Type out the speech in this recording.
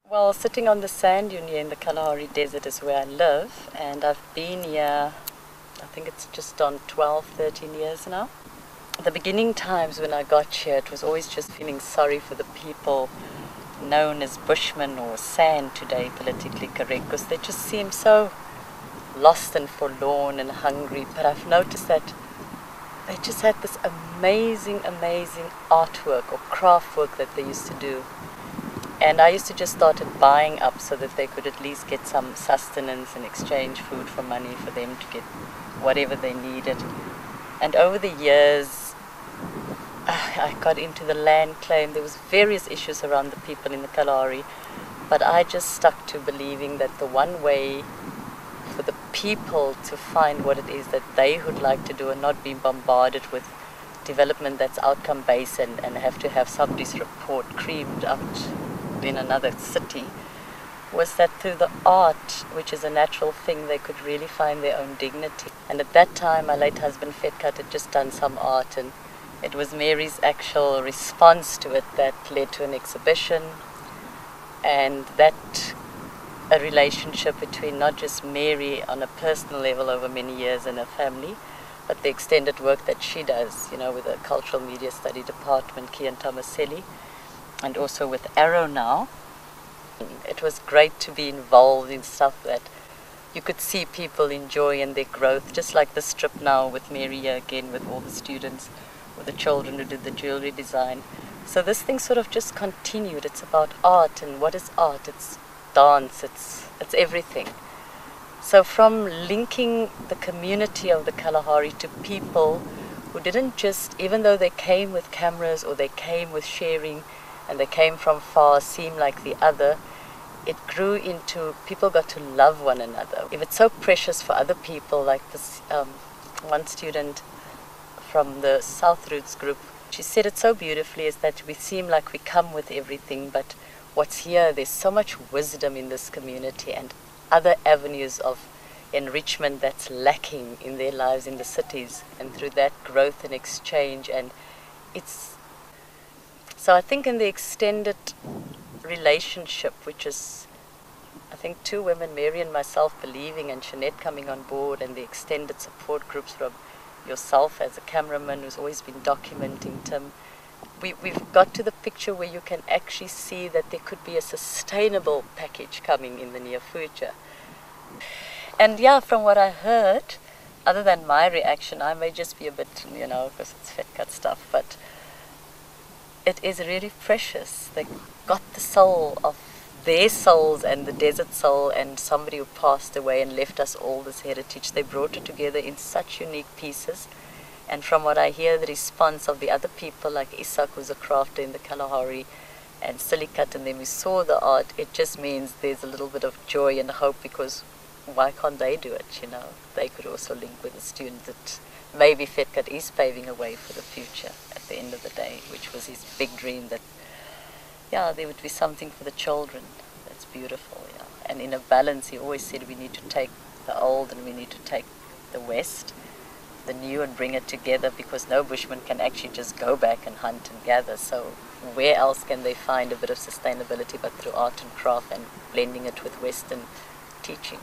Well, sitting on the sand dune here in the Kalahari Desert is where I live, and I've been here, I think it's just on 12, 13 years now. The beginning times when I got here, it was always just feeling sorry for the people known as Bushmen or sand today, politically correct, because they just seem so lost and forlorn and hungry. But I've noticed that they just had this amazing artwork or craft work that they used to do. And I used to just started buying up so that they could at least get some sustenance and exchange food for money for them to get whatever they needed. And over the years, I got into the land claim. There was various issues around the people in the Kalahari, but I just stuck to believing that the one way for the people to find what it is that they would like to do and not be bombarded with development that's outcome based and have to have somebody's report creamed out in another city, was that through the art, which is a natural thing, they could really find their own dignity. And at that time, my late husband Vetkat had just done some art, and it was Mary's actual response to it that led to an exhibition, and that a relationship between not just Mary on a personal level over many years and her family, but the extended work that she does, with the Cultural Media Study Department, Kian Tomaselli, and also with Arrow now. It was great to be involved in stuff that you could see people enjoy and their growth, just like this trip now with Mary again, with all the students, with the children who did the jewelry design. So this thing sort of just continued. It's about art, and what is art? It's dance, it's everything. So from linking the community of the Kalahari to people who didn't just, even though they came with cameras or they came with sharing and they came from far, seem like the other, it grew into people got to love one another. If it's so precious for other people, like this one student from the South Roots group, she said it so beautifully, is that we seem like we come with everything, but what's here, there's so much wisdom in this community and other avenues of enrichment that's lacking in their lives in the cities, and through that growth and exchange. And so I think in the extended relationship, which is, I think, two women, Mary and myself, believing, and Jeanette coming on board, and the extended support groups from yourself as a cameraman who's always been documenting Tim, we've got to the picture where you can actually see that there could be a sustainable package coming in the near future. And yeah, from what I heard, other than my reaction, I may just be a bit, because it's Vetkat stuff, but it is really precious. They got the soul of their souls and the desert soul, and somebody who passed away and left us all this heritage. They brought it together in such unique pieces. And from what I hear, the response of the other people, like Isak, who's a crafter in the Kalahari, and Silikat, and then we saw the art, it just means there's a little bit of joy and hope, because why can't they do it, They could also link with the students that maybe Vetkat is paving a way for the future at the end of the day, which was his big dream, that, there would be something for the children. That's beautiful, And in a balance, he always said we need to take the old and we need to take the West, the new, and bring it together, because no bushman can actually just go back and hunt and gather. So where else can they find a bit of sustainability but through art and craft and blending it with Western teaching,